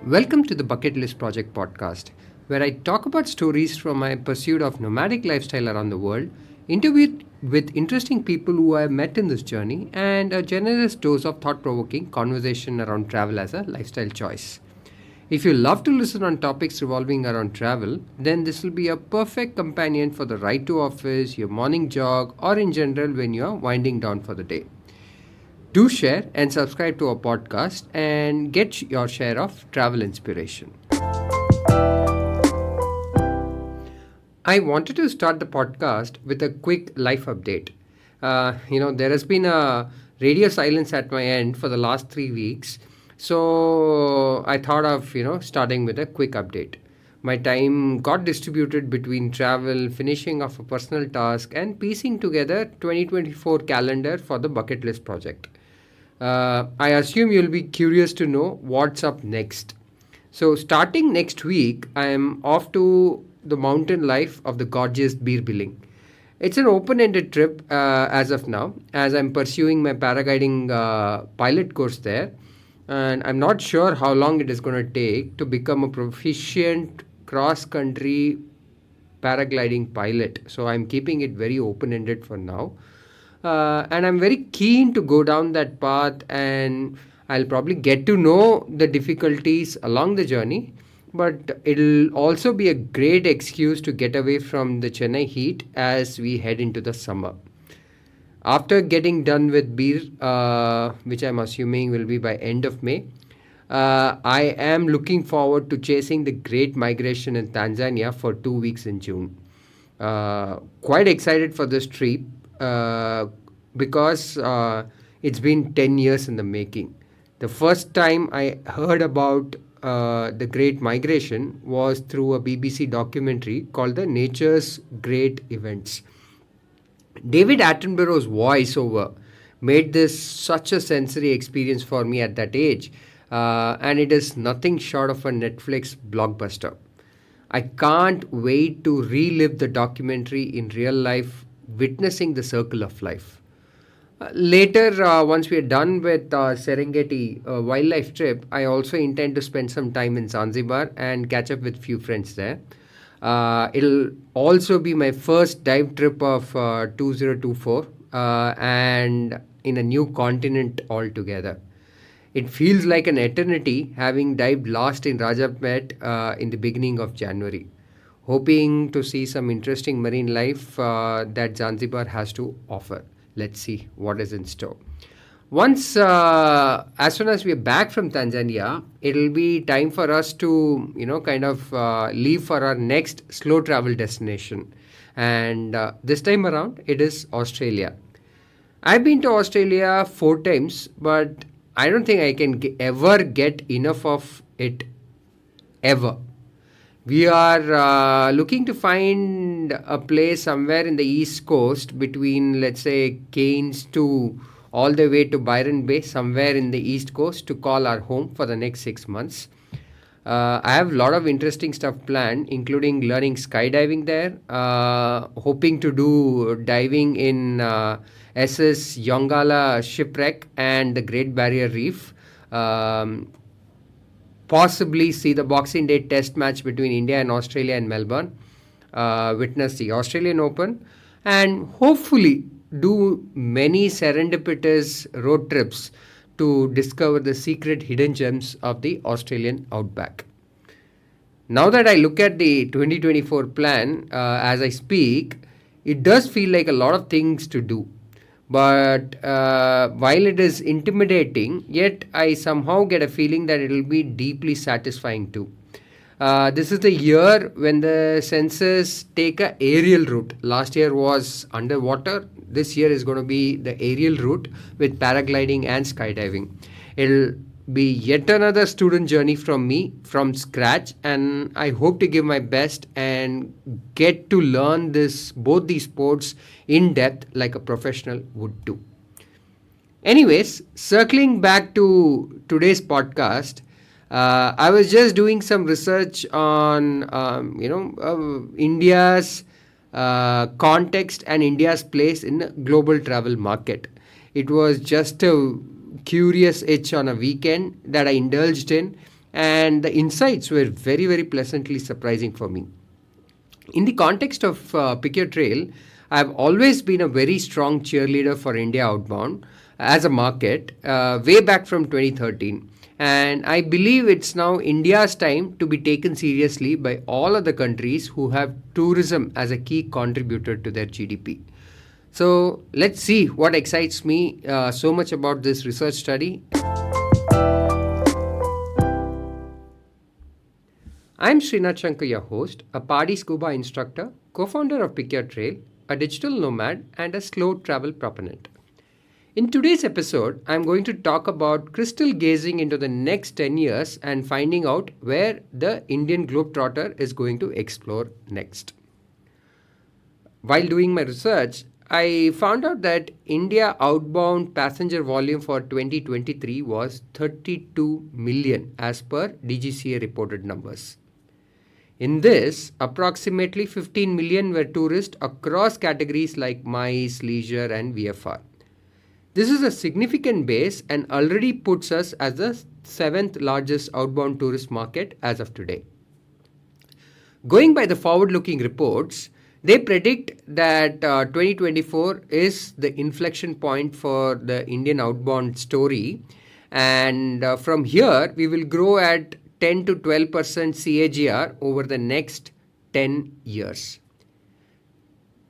Welcome to the Bucket List Project podcast, where I talk about stories from my pursuit of nomadic lifestyle around the world, interviewed with interesting people who I have met in this journey, and a generous dose of thought provoking conversation around travel as a lifestyle choice. If you love to listen on topics revolving around travel, then this will be a perfect companion for the ride to office, your morning jog, or in general when you are winding down for the day. Do share and subscribe to our podcast and get your share of travel inspiration. I wanted to start the podcast with a quick life update. There has been a radio silence at my end for the last 3 weeks. So I thought of, starting with a quick update. My time got distributed between travel, finishing off a personal task, and piecing together 2024 calendar for the bucket list project. I assume you'll be curious to know what's up next. So, starting next week, I am off to the mountain life of the gorgeous Beer Billing. It's an open ended trip as of now, as I'm pursuing my paragliding pilot course there. And I'm not sure how long it is going to take to become a proficient cross country paragliding pilot. So, I'm keeping it very open ended for now. And I'm very keen to go down that path, and I'll probably get to know the difficulties along the journey, but it'll also be a great excuse to get away from the Chennai heat as we head into the summer. After getting done with beer, which I'm assuming will be by end of May, I am looking forward to chasing the Great Migration in Tanzania for 2 weeks in June. Quite excited for this trip because it's been 10 years in the making. The first time I heard about the Great Migration was through a BBC documentary called The Nature's Great Events. David Attenborough's voiceover made this such a sensory experience for me at that age, and it is nothing short of a Netflix blockbuster. I can't wait to relive the documentary in real life, witnessing the circle of life. Later, once we are done with Serengeti wildlife trip, I also intend to spend some time in Zanzibar and catch up with few friends there. It'll also be my first dive trip of 2024 and in a new continent altogether. It feels like an eternity having dived last in Rajapet in the beginning of January. Hoping to see some interesting marine life that Zanzibar has to offer. Let's see what is in store. As soon as we are back from Tanzania, it'll be time for us to, leave for our next slow travel destination. And this time around, it is Australia. I've been to Australia 4 times, but I don't think I can ever get enough of it ever. We are looking to find a place somewhere in the east coast between, let's say, Cairns to all the way to Byron Bay, somewhere in the east coast to call our home for the next 6 months. I have a lot of interesting stuff planned, including learning skydiving there, hoping to do diving in SS Yongala shipwreck and the Great Barrier Reef. Possibly see the Boxing Day test match between India and Australia in Melbourne, witness the Australian Open, and hopefully do many serendipitous road trips to discover the secret hidden gems of the Australian outback. Now that I look at the 2024 plan as I speak, it does feel like a lot of things to do. But while it is intimidating, yet I somehow get a feeling that it will be deeply satisfying too. This is the year when the senses take a aerial route. Last year was underwater. This year is going to be the aerial route with paragliding and skydiving. It'll be yet another student journey from me from scratch, and I hope to give my best and get to learn both these sports in depth like a professional would do. Anyways, circling back to today's podcast, I was just doing some research on India's context and India's place in the global travel market. It was just a curious itch on a weekend that I indulged in, and the insights were very, very pleasantly surprising for me. In the context of Pick Your Trail, I've always been a very strong cheerleader for India outbound as a market way back from 2013. And I believe it's now India's time to be taken seriously by all other countries who have tourism as a key contributor to their GDP. So let's see what excites me so much about this research study. I'm Srinath Shankar, your host, a Padi scuba instructor, co-founder of Pick Your Trail, a digital nomad, and a slow travel proponent. In today's episode, I'm going to talk about crystal gazing into the next 10 years and finding out where the Indian Globetrotter is going to explore next. While doing my research, I found out that India outbound passenger volume for 2023 was 32 million as per DGCA reported numbers. In this, approximately 15 million were tourists across categories like MICE, leisure, and VFR. This is a significant base and already puts us as the 7th largest outbound tourist market as of today. Going by the forward-looking reports, they predict that 2024 is the inflection point for the Indian outbound story, and from here we will grow at 10 to 12% CAGR over the next 10 years.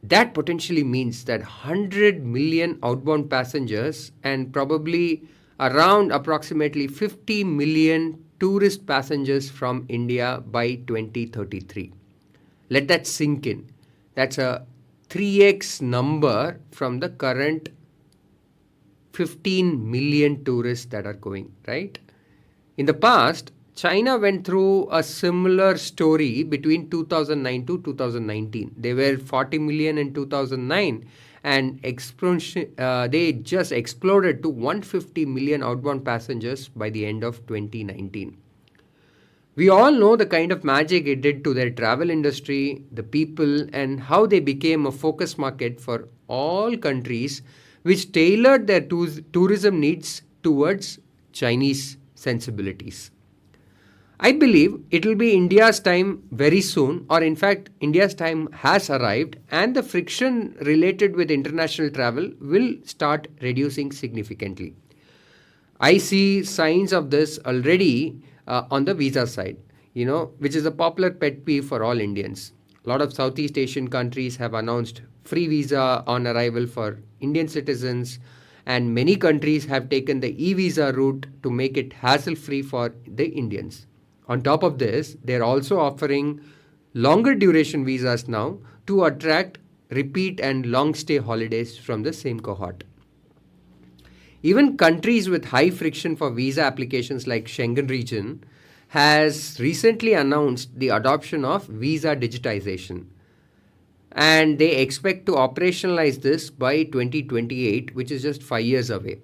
That potentially means that 100 million outbound passengers and probably around approximately 50 million tourist passengers from India by 2033. Let that sink in. That's a 3x number from the current 15 million tourists that are going, right? In the past, China went through a similar story between 2009 to 2019. They were 40 million in 2009 and they just exploded to 150 million outbound passengers by the end of 2019. We all know the kind of magic it did to their travel industry, the people, and how they became a focus market for all countries which tailored their tourism needs towards Chinese sensibilities. I believe it will be India's time very soon, or in fact, India's time has arrived, and the friction related with international travel will start reducing significantly. I see signs of this already on the visa side, which is a popular pet peeve for all Indians. A lot of Southeast Asian countries have announced free visa on arrival for Indian citizens, and many countries have taken the e-visa route to make it hassle-free for the Indians. On top of this, they're also offering longer duration visas now to attract repeat and long stay holidays from the same cohort. Even countries with high friction for visa applications like Schengen region has recently announced the adoption of visa digitization. And they expect to operationalize this by 2028, which is just 5 years away.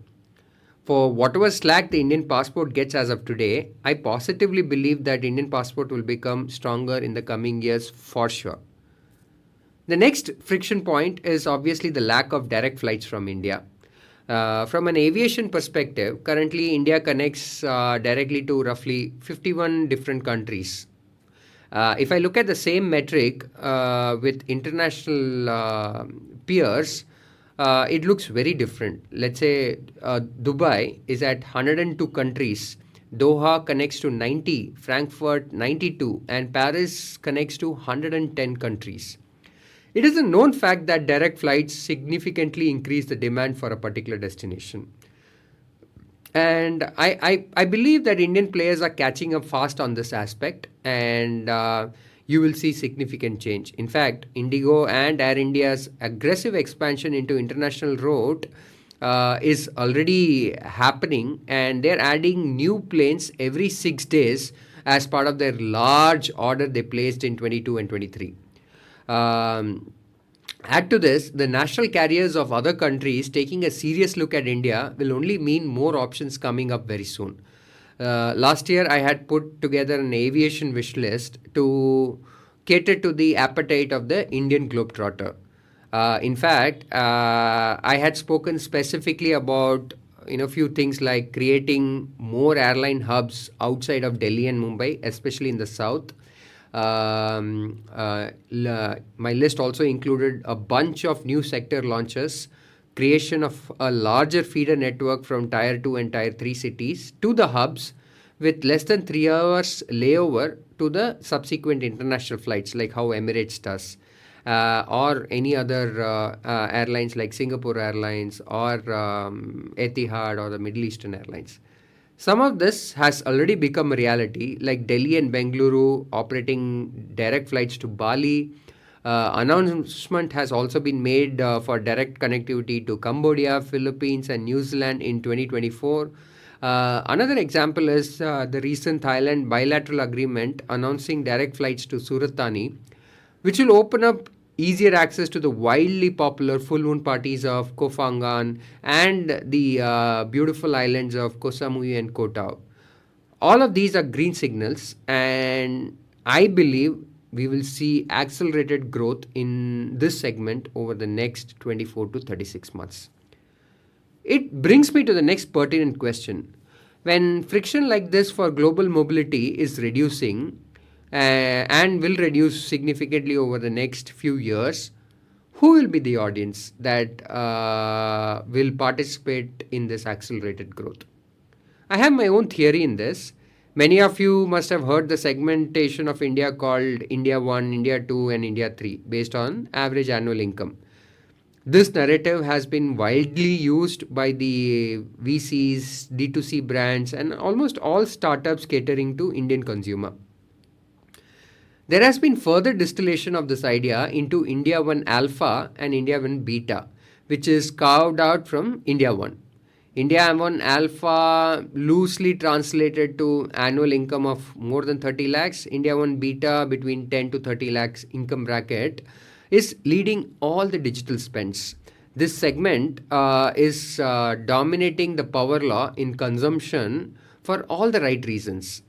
For whatever slack the Indian passport gets as of today, I positively believe that Indian passport will become stronger in the coming years for sure. The next friction point is obviously the lack of direct flights from India. From an aviation perspective, currently India connects directly to roughly 51 different countries. If I look at the same metric with international peers, it looks very different. Let's say Dubai is at 102 countries, Doha connects to 90, Frankfurt 92, and Paris connects to 110 countries. It is a known fact that direct flights significantly increase the demand for a particular destination. And I believe that Indian players are catching up fast on this aspect, and you will see significant change. In fact, Indigo and Air India's aggressive expansion into international route is already happening, and they're adding new planes every 6 days as part of their large order they placed in 22 and 23. Add to this, the national carriers of other countries taking a serious look at India will only mean more options coming up very soon. Last year, I had put together an aviation wish list to cater to the appetite of the Indian Globetrotter. In fact, I had spoken specifically about few things like creating more airline hubs outside of Delhi and Mumbai, especially in the south. My list also included a bunch of new sector launches, creation of a larger feeder network from Tier 2 and Tier 3 cities to the hubs with less than 3 hours layover to the subsequent international flights, like how Emirates does, or any other airlines like Singapore Airlines or Etihad or the Middle Eastern Airlines. Some of this has already become a reality, like Delhi and Bengaluru operating direct flights to Bali. Announcement has also been made for direct connectivity to Cambodia, Philippines, and New Zealand in 2024. Another example is the recent Thailand bilateral agreement announcing direct flights to Surat Thani, which will open up easier access to the wildly popular full moon parties of Koh Phangan and the beautiful islands of Koh Samui and Koh Tao. All of these are green signals, and I believe we will see accelerated growth in this segment over the next 24 to 36 months. It brings me to the next pertinent question. When friction like this for global mobility is reducing and will reduce significantly over the next few years, who will be the audience that will participate in this accelerated growth? I have my own theory in this. Many of you must have heard the segmentation of India called India 1, India 2, and India 3 based on average annual income. This narrative has been widely used by the VCs, D2C brands, and almost all startups catering to Indian consumer. There has been further distillation of this idea into India 1 Alpha and India 1 Beta, which is carved out from India 1. India 1 Alpha loosely translated to annual income of more than 30 lakhs, India 1 Beta between 10 to 30 lakhs income bracket is leading all the digital spends. This segment is dominating the power law in consumption for all the right reasons.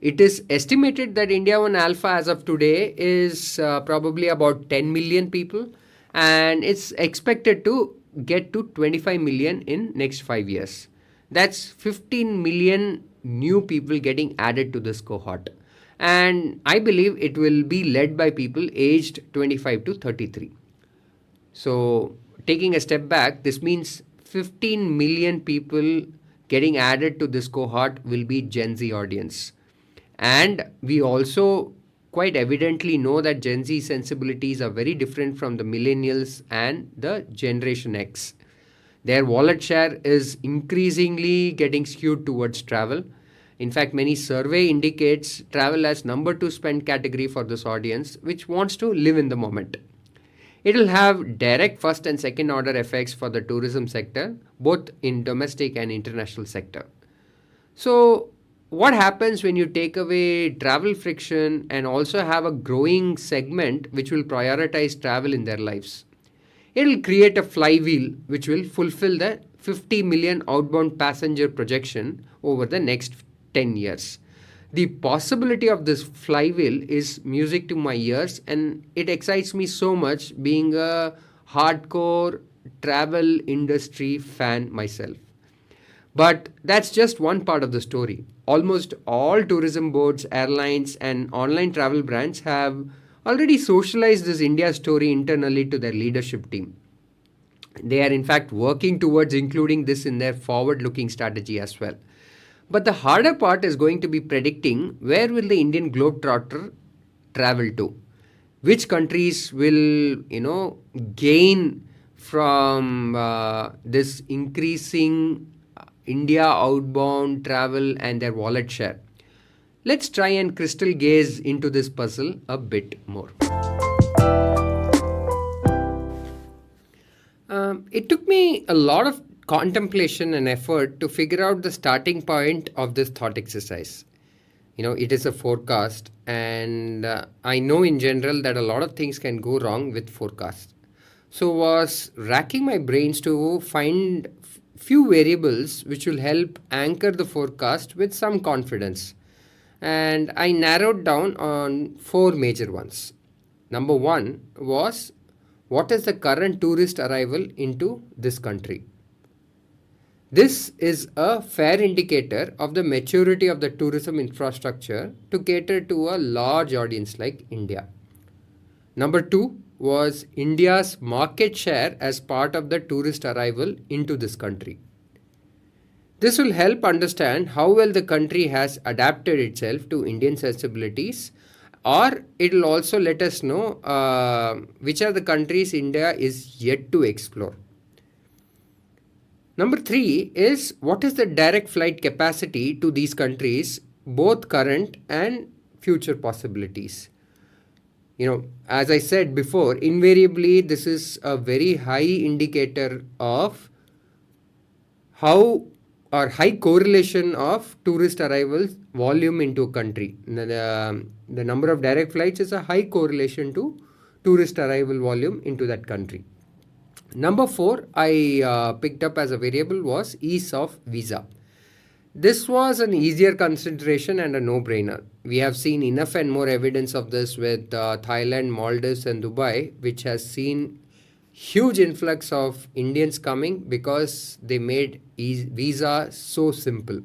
It is estimated that India 1 Alpha as of today is probably about 10 million people, and it's expected to get to 25 million in next 5 years. That's 15 million new people getting added to this cohort. And I believe it will be led by people aged 25 to 33. So, taking a step back, this means 15 million people getting added to this cohort will be Gen Z audience. And we also quite evidently know that Gen Z sensibilities are very different from the millennials and the Generation X. Their wallet share is increasingly getting skewed towards travel. In fact, many survey indicates travel as number 2 spend category for this audience, which wants to live in the moment. It will have direct first and second order effects for the tourism sector, both in domestic and international sector. So, what happens when you take away travel friction and also have a growing segment which will prioritize travel in their lives? It will create a flywheel which will fulfill the 50 million outbound passenger projection over the next 10 years. The possibility of this flywheel is music to my ears, and it excites me so much being a hardcore travel industry fan myself. But that's just one part of the story. Almost all tourism boards, airlines, and online travel brands have already socialized this India story internally to their leadership team. They are in fact working towards including this in their forward-looking strategy as well. But the harder part is going to be predicting where will the Indian Globetrotter travel to. Which countries will, gain from this increasing India outbound travel and their wallet share. Let's try and crystal gaze into this puzzle a bit more. It took me a lot of contemplation and effort to figure out the starting point of this thought exercise. It is a forecast, and I know in general that a lot of things can go wrong with forecasts. So was racking my brains to find few variables which will help anchor the forecast with some confidence. And I narrowed down on 4 major ones. Number 1 was, what is the current tourist arrival into this country? This is a fair indicator of the maturity of the tourism infrastructure to cater to a large audience like India. Number two was India's market share as part of the tourist arrival into this country. This will help understand how well the country has adapted itself to Indian sensibilities, or it will also let us know which are the countries India is yet to explore. Number three is what is the direct flight capacity to these countries, both current and future possibilities. As I said before, invariably this is a very high indicator of how or high correlation of tourist arrivals volume into a country. The number of direct flights is a high correlation to tourist arrival volume into that country. Number four, I picked up as a variable was ease of visa. This was an easier consideration and a no-brainer. We have seen enough and more evidence of this with Thailand, Maldives, and Dubai, which has seen huge influx of Indians coming because they made visa so simple.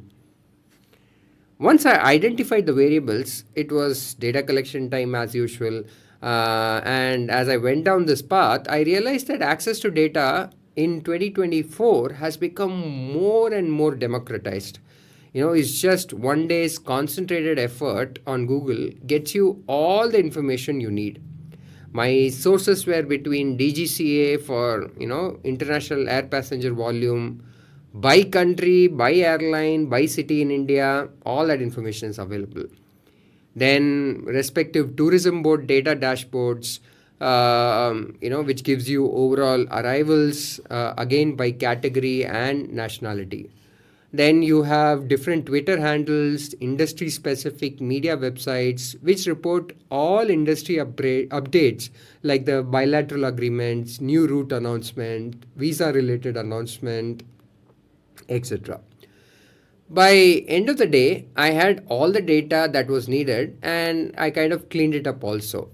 Once I identified the variables, it was data collection time as usual. And as I went down this path, I realized that access to data in 2024 has become more and more democratized. It's just one day's concentrated effort on Google gets you all the information you need. My sources were between DGCA for, international air passenger volume, by country, by airline, by city in India, all that information is available. Then respective tourism board data dashboards, which gives you overall arrivals, again by category and nationality. Then you have different Twitter handles, industry specific media websites, which report all industry updates like the bilateral agreements, new route announcement, visa related announcement, etc. By end of the day, I had all the data that was needed and I kind of cleaned it up also.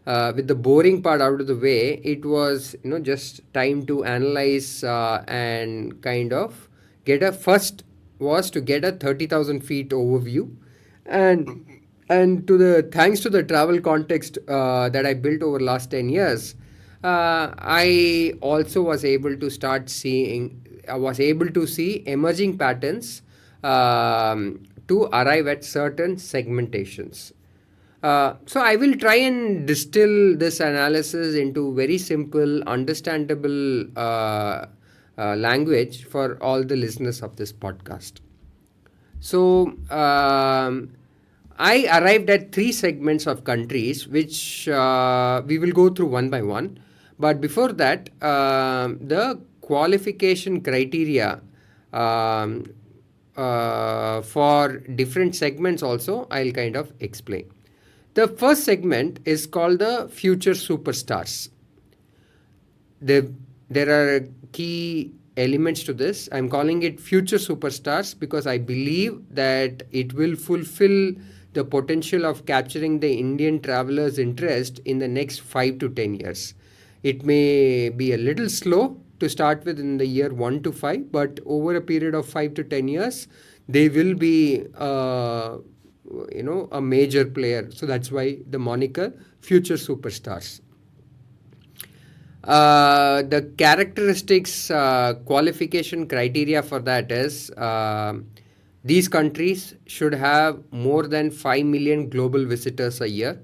With the boring part out of the way, it was just time to analyze and kind of get a first was to get a 30,000 feet overview, and to the thanks to the travel context that I built over last 10 years, I also was able to start seeing I was able to see emerging patterns to arrive at certain segmentations. So I will try and distill this analysis into very simple, understandable language for all the listeners of this podcast. So I arrived at three segments of countries, which we will go through one by one. But before that, the qualification criteria for different segments also I'll kind of explain. The first segment is called the future superstars. There are key elements to this. I'm calling it future superstars because I believe that it will fulfill the potential of capturing the Indian traveler's interest in the next 5 to 10 years. It may be a little slow to start with in the year 1 to 5, but over a period of 5 to 10 years, they will be a major player. So that's why the moniker future superstars. The characteristics, qualification criteria for that is these countries should have more than 5 million global visitors a year,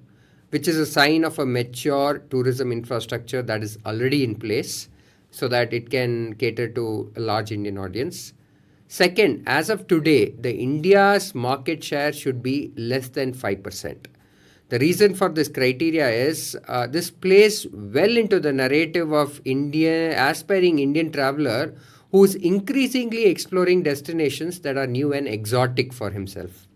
which is a sign of a mature tourism infrastructure that is already in place so that it can cater to a large Indian audience. Second, as of today, the India's market share should be less than 5%. The reason for this criteria is this plays well into the narrative of aspiring Indian traveler who is increasingly exploring destinations that are new and exotic for himself.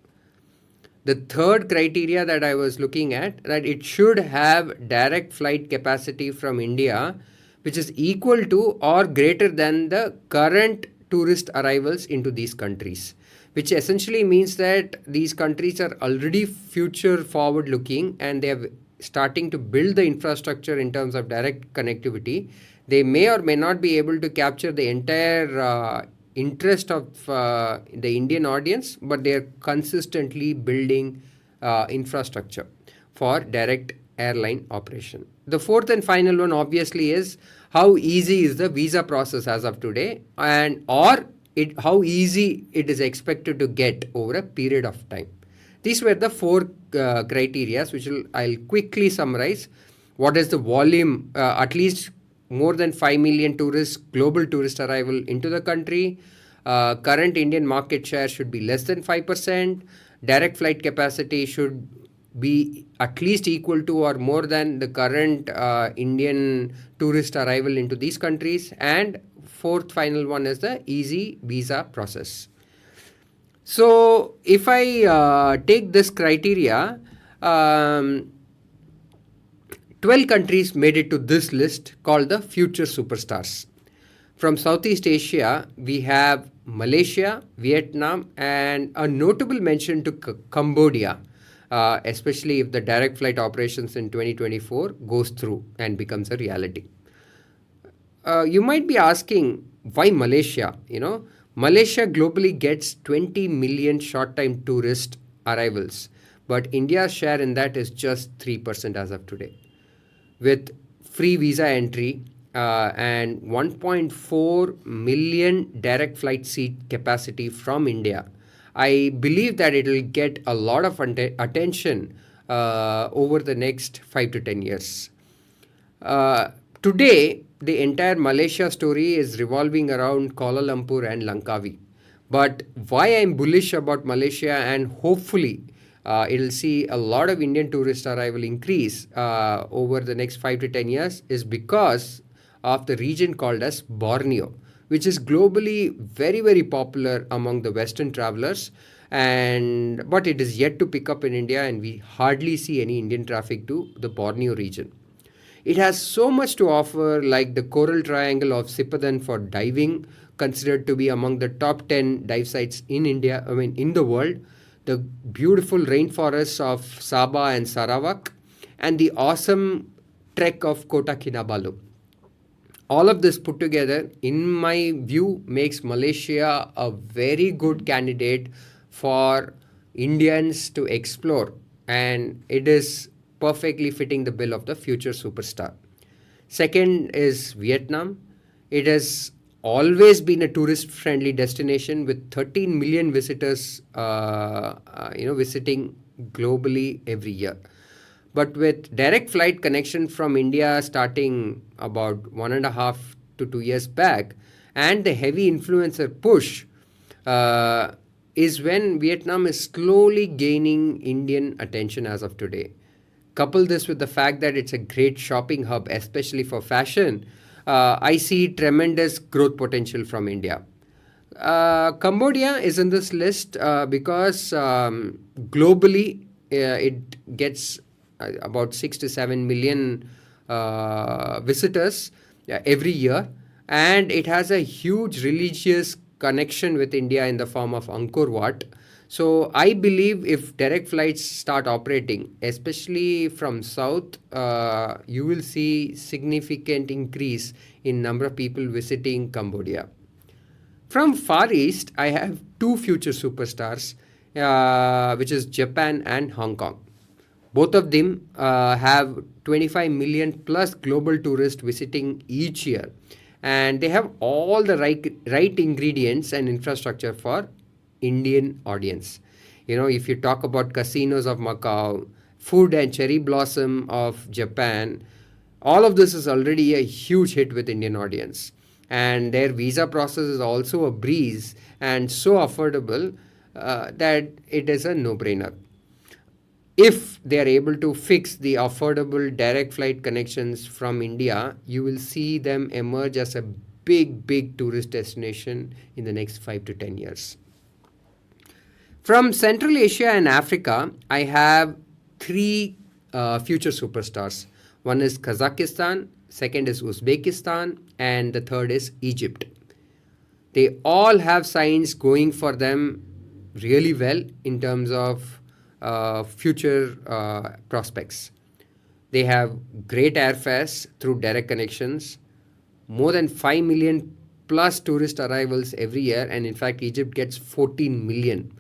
The third criteria that I was looking at, that it should have direct flight capacity from India, which is equal to or greater than the current tourist arrivals into these countries, which essentially means that these countries are already future forward looking and they are starting to build the infrastructure in terms of direct connectivity. They may or may not be able to capture the entire interest of the Indian audience, but they are consistently building infrastructure for direct airline operation. The fourth and final one obviously is how easy is the visa process as of today, and or how easy it is expected to get over a period of time. These were the four criteria, which I'll quickly summarize. What is the volume? At least more than 5 million tourists, global tourist arrival into the country. Current Indian market share should be less than 5%. Direct flight capacity should be at least equal to or more than the current Indian tourist arrival into these countries. And fourth final one is the easy visa process. So if I take this criteria, 12 countries made it to this list called the future superstars. From Southeast Asia, we have Malaysia, Vietnam, and a notable mention to Cambodia, especially if the direct flight operations in 2024 goes through and becomes a reality. You might be asking, why Malaysia? Malaysia globally gets 20 million short-time tourist arrivals, but India's share in that is just 3% as of today. With free visa entry and 1.4 million direct flight seat capacity from India, I believe that it will get a lot of attention over the next 5 to 10 years. Today, the entire Malaysia story is revolving around Kuala Lumpur and Langkawi. But why I'm bullish about Malaysia, and hopefully it'll see a lot of Indian tourist arrival increase over the next 5 to 10 years, is because of the region called as Borneo, which is globally very, very popular among the Western travelers. But it is yet to pick up in India, and we hardly see any Indian traffic to the Borneo region. It has so much to offer, like the Coral Triangle of Sipadan for diving, considered to be among the top 10 dive sites in the world, the beautiful rainforests of Sabah and Sarawak, and the awesome trek of Kota Kinabalu. All of this put together, in my view, makes Malaysia a very good candidate for Indians to explore, and it is perfectly fitting the bill of the future superstar. Second is Vietnam. It has always been a tourist-friendly destination with 13 million visitors, visiting globally every year. But with direct flight connection from India starting about 1.5 to 2 years back, and the heavy influencer push, is when Vietnam is slowly gaining Indian attention as of today. Couple this with the fact that it's a great shopping hub, especially for fashion, I see tremendous growth potential from India. Cambodia is in this list because globally it gets about 6 to 7 million visitors every year, and it has a huge religious connection with India in the form of Angkor Wat. So I believe if direct flights start operating, especially from south, you will see significant increase in number of people visiting Cambodia. From Far East, I have two future superstars, which is Japan and Hong Kong. Both of them have 25 million plus global tourists visiting each year, and they have all the right ingredients and infrastructure for Indian audience. If you talk about casinos of Macau, food and cherry blossom of Japan, all of this is already a huge hit with Indian audience. And their visa process is also a breeze and so affordable that it is a no-brainer. If they are able to fix the affordable direct flight connections from India, you will see them emerge as a big tourist destination in the next 5 to 10 years. From Central Asia and Africa, I have three future superstars. One is Kazakhstan, second is Uzbekistan, and the third is Egypt. They all have signs going for them really well in terms of future prospects. They have great airfares through direct connections, more than 5 million plus tourist arrivals every year, and in fact, Egypt gets 14 million.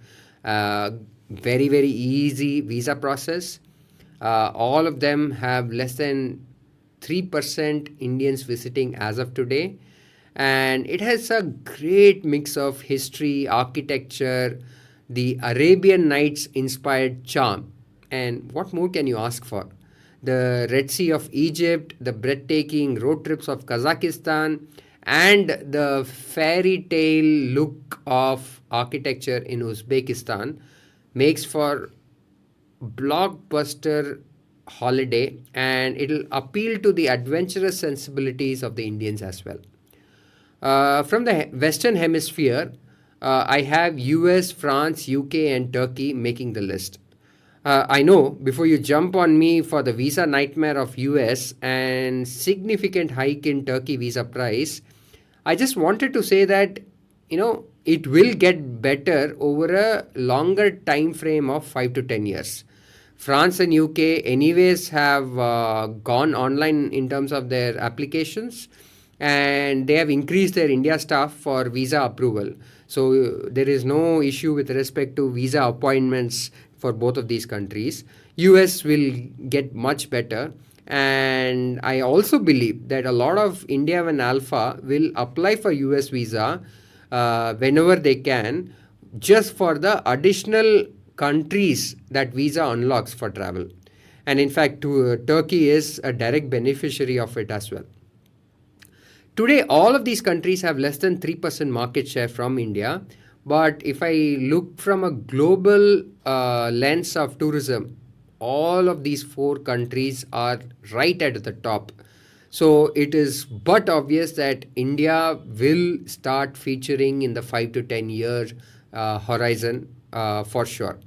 Uh, Very, very easy visa process. All of them have less than 3% Indians visiting as of today. And it has a great mix of history, architecture, the Arabian Nights inspired charm. And what more can you ask for? The Red Sea of Egypt, the breathtaking road trips of Kazakhstan, and the fairy tale look of architecture in Uzbekistan makes for blockbuster holiday, and it'll appeal to the adventurous sensibilities of the Indians as well. From the Western Hemisphere, I have US, France, UK, and Turkey making the list. I know before you jump on me for the visa nightmare of US and significant hike in Turkey visa price, I just wanted to say that it will get better over a longer time frame of 5 to 10 years. France and UK anyways have gone online in terms of their applications, and they have increased their India staff for visa approval. So there is no issue with respect to visa appointments for both of these countries. US will get much better, and I also believe that a lot of India and Alpha will apply for US visa whenever they can, just for the additional countries that visa unlocks for travel. And in fact, Turkey is a direct beneficiary of it as well. Today, all of these countries have less than 3% market share from India. But if I look from a global lens of tourism, all of these four countries are right at the top. So it is but obvious that India will start featuring in the 5 to 10 year horizon for sure.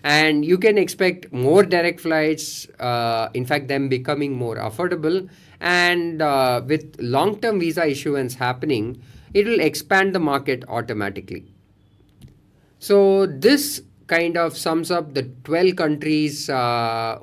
And you can expect more direct flights, in fact, them becoming more affordable. And with long term visa issuance happening, it will expand the market automatically. So this kind of sums up the 12 countries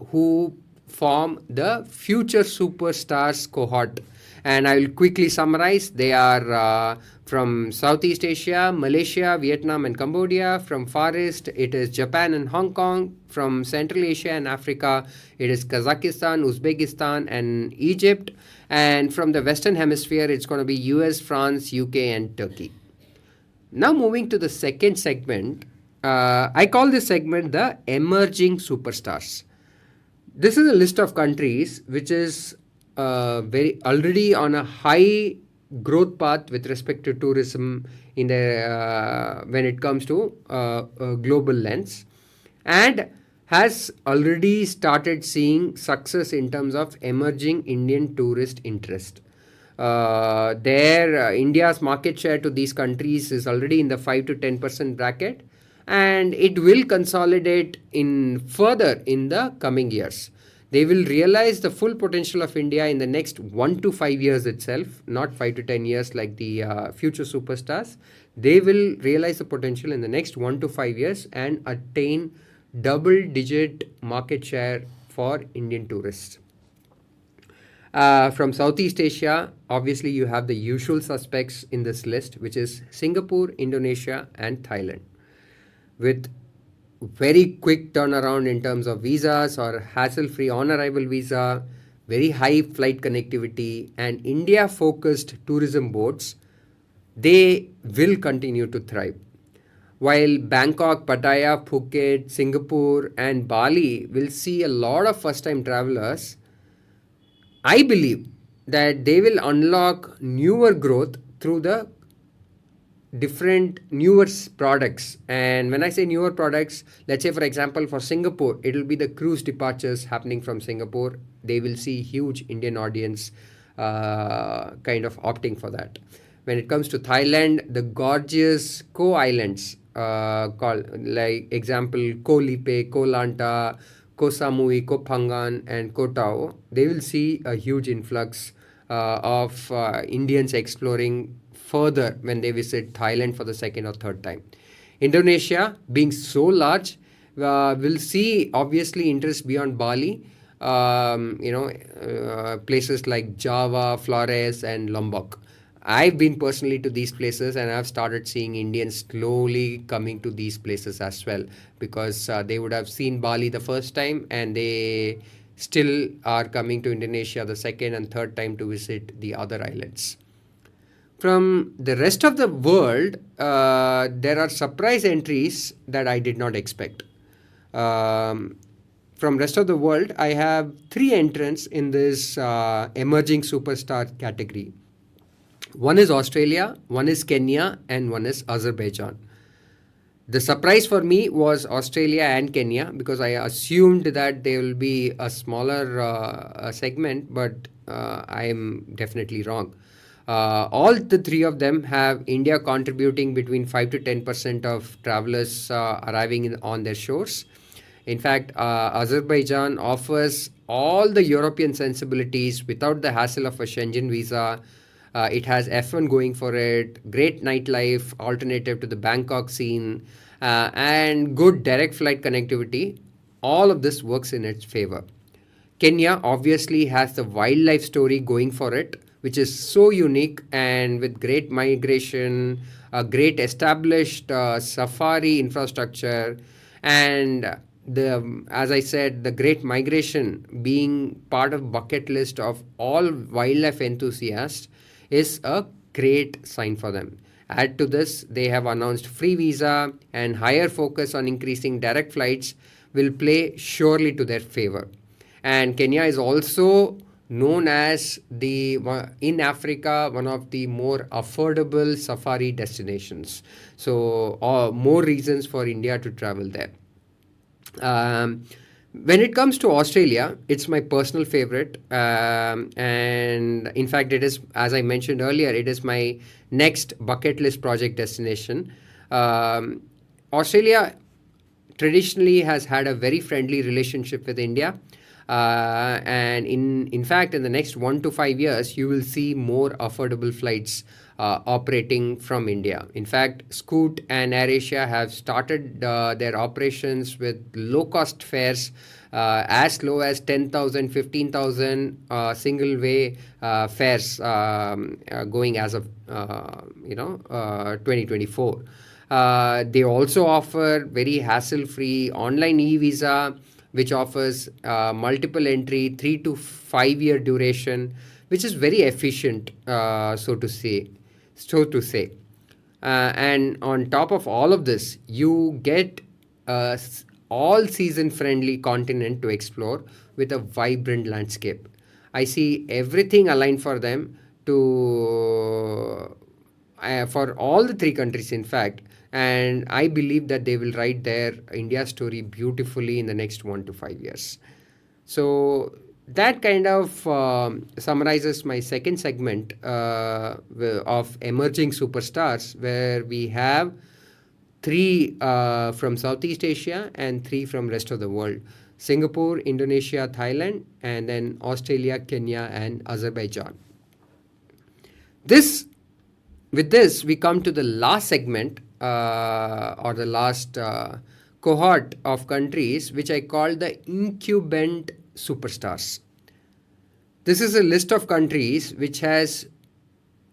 who form the future superstars cohort. And I will quickly summarize. They are from Southeast Asia, Malaysia, Vietnam, and Cambodia. From Far East, it is Japan and Hong Kong. From Central Asia and Africa, it is Kazakhstan, Uzbekistan, and Egypt. And from the Western Hemisphere, it's going to be US, France, UK, and Turkey. Now moving to the second segment, I call this segment the emerging superstars. This is a list of countries which is very already on a high growth path with respect to tourism in the when it comes to a global lens, and has already started seeing success in terms of emerging Indian tourist interest. India's market share to these countries is already in the 5 to 10% bracket, and it will consolidate in further in the coming years. They will realize the full potential of India in the next 1 to 5 years itself, not 5 to 10 years like the future superstars. They will realize the potential in the next 1 to 5 years and attain double digit market share for Indian tourists. From Southeast Asia, obviously you have the usual suspects in this list, which is Singapore, Indonesia, and Thailand. With very quick turnaround in terms of visas or hassle-free on-arrival visa, very high flight connectivity, and India-focused tourism boards, they will continue to thrive. While Bangkok, Pattaya, Phuket, Singapore, and Bali will see a lot of first-time travelers, I believe that they will unlock newer growth through the different newer products. And when I say newer products, let's say for example for Singapore, it will be the cruise departures happening from Singapore. They will see huge Indian audience kind of opting for that. When it comes to Thailand, the gorgeous Ko Islands, called like example Ko Lipe, Ko Lanta, Ko Samui, Ko Phangan, and Ko Tao, they will see a huge influx of Indians exploring further when they visit Thailand for the second or third time. Indonesia, being so large, will see obviously interest beyond Bali. Places like Java, Flores, and Lombok. I've been personally to these places, and I've started seeing Indians slowly coming to these places as well, because they would have seen Bali the first time and they still are coming to Indonesia the second and third time to visit the other islands. From the rest of the world, there are surprise entries that I did not expect. Um, from rest of the world, I have three entrants in this emerging superstar category. One is Australia, one is Kenya, and one is Azerbaijan. The surprise for me was Australia and Kenya, because I assumed that they will be a smaller segment, but I am definitely wrong. All the three of them have India contributing between 5 to 10% of travelers arriving on their shores. In fact, Azerbaijan offers all the European sensibilities without the hassle of a Schengen visa. It has F1 going for it, great nightlife alternative to the Bangkok scene, and good direct flight connectivity. All of this works in its favor. Kenya obviously has the wildlife story going for it, which is so unique, and with great migration, a great established safari infrastructure, and the as I said, the great migration being part of bucket list of all wildlife enthusiasts is a great sign for them. Add to this, they have announced free visa and higher focus on increasing direct flights will play surely to their favor. And Kenya is also known as the in Africa one of the more affordable safari destinations. So more reasons for India to travel there. Um, when it comes to Australia, it's my personal favorite, and in fact, it is, as I mentioned earlier, it is my next bucket list project destination. Um, Australia traditionally has had a very friendly relationship with India. And in fact, in the next 1 to 5 years, you will see more affordable flights operating from India. In fact, Scoot and AirAsia have started their operations with low cost fares as low as 10,000, 15,000 single way fares going as of 2024. They also offer very hassle free online e visa, which offers multiple entry, 3 to 5 year duration, which is very efficient, so to say. And on top of all of this, you get a all season friendly continent to explore with a vibrant landscape. I see everything aligned for them to for all the three countries, in fact. And I believe that they will write their India story beautifully in the next 1 to 5 years. So that kind of summarizes my second segment of emerging superstars, where we have three from Southeast Asia and three from rest of the world: Singapore, Indonesia, Thailand, and then Australia, Kenya, and Azerbaijan. This With this, we come to the last segment, or the last cohort of countries, which I call the incumbent superstars. This is a list of countries which has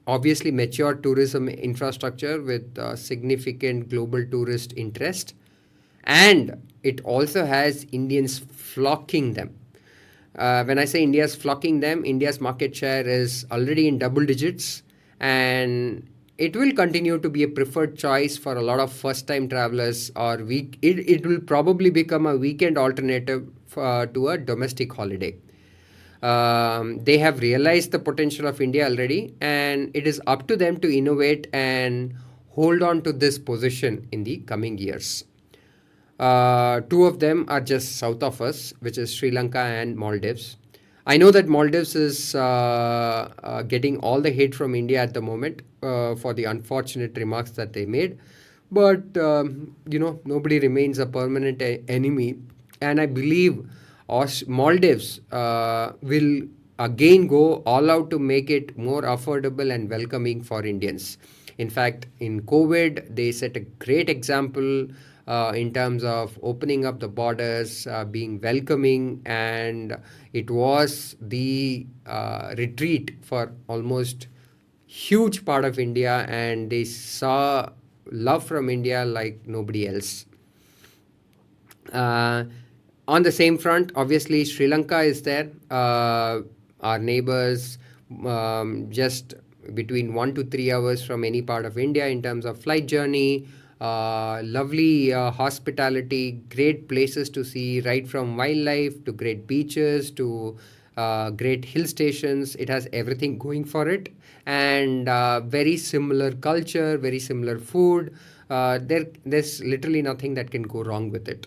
obviously mature tourism infrastructure with significant global tourist interest, and it also has Indians flocking them. When I say India's flocking them, India's market share is already in double digits, and it will continue to be a preferred choice for a lot of first time travelers, or it will probably become a weekend alternative to a domestic holiday. They have realized the potential of India already, and it is up to them to innovate and hold on to this position in the coming years. Two of them are just south of us, which is Sri Lanka and Maldives. I know that Maldives is getting all the hate from India at the moment for the unfortunate remarks that they made. But, nobody remains a permanent enemy. And I believe Maldives will again go all out to make it more affordable and welcoming for Indians. In fact, in COVID, they set a great example in terms of opening up the borders, being welcoming, and it was the retreat for almost huge part of India, and they saw love from India like nobody else. Uh, on the same front, obviously, Sri Lanka is there. Our neighbors, just between 1 to 3 hours from any part of India in terms of flight journey. Lovely hospitality, great places to see, right from wildlife to great beaches to great hill stations. It has everything going for it, and very similar culture, very similar food. There's literally nothing that can go wrong with it.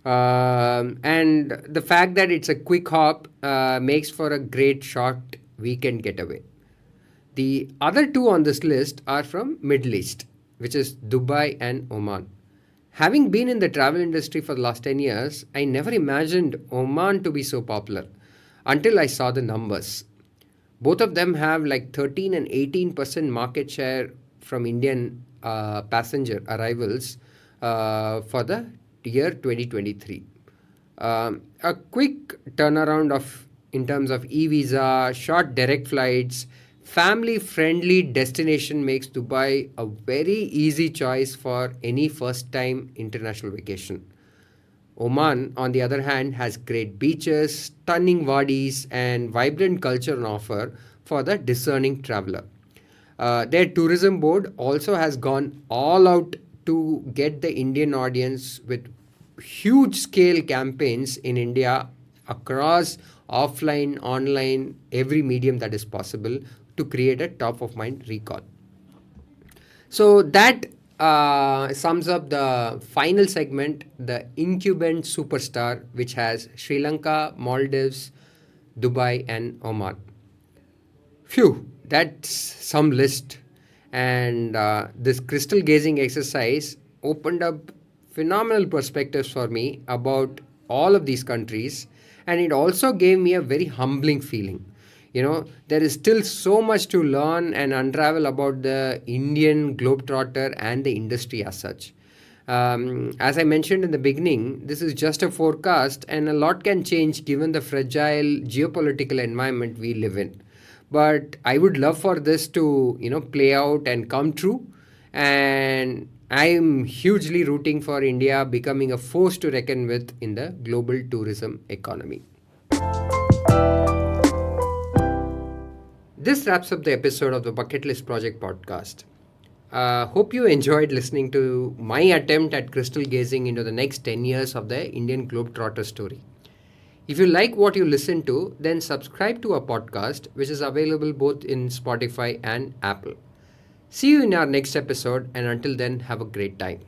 And the fact that it's a quick hop makes for a great short weekend getaway. The other two on this list are from Middle East, which is Dubai and Oman. Having been in the travel industry for the last 10 years, I never imagined Oman to be so popular until I saw the numbers. Both of them have like 13 and 18% market share from Indian passenger arrivals for the year 2023. A quick turnaround of in terms of e-visa, short direct flights, family-friendly destination makes Dubai a very easy choice for any first-time international vacation. Oman, on the other hand, has great beaches, stunning wadis, and vibrant culture on offer for the discerning traveler. Their tourism board also has gone all out to get the Indian audience with huge scale campaigns in India across offline, online, every medium that is possible to create a top of mind recall. So that sums up the final segment, the incumbent superstar, which has Sri Lanka, Maldives, Dubai, and Oman. Phew, that's some list. And this crystal gazing exercise opened up phenomenal perspectives for me about all of these countries. And it also gave me a very humbling feeling. There is still so much to learn and unravel about the Indian Globetrotter and the industry as such. As I mentioned in the beginning, this is just a forecast, and a lot can change given the fragile geopolitical environment we live in. But I would love for this to, play out and come true. And I'm hugely rooting for India becoming a force to reckon with in the global tourism economy. This wraps up the episode of the Bucket List Project podcast. Hope you enjoyed listening to my attempt at crystal gazing into the next 10 years of the Indian Globetrotter story. If you like what you listen to, then subscribe to our podcast, which is available both in Spotify and Apple. See you in our next episode, and until then, have a great time.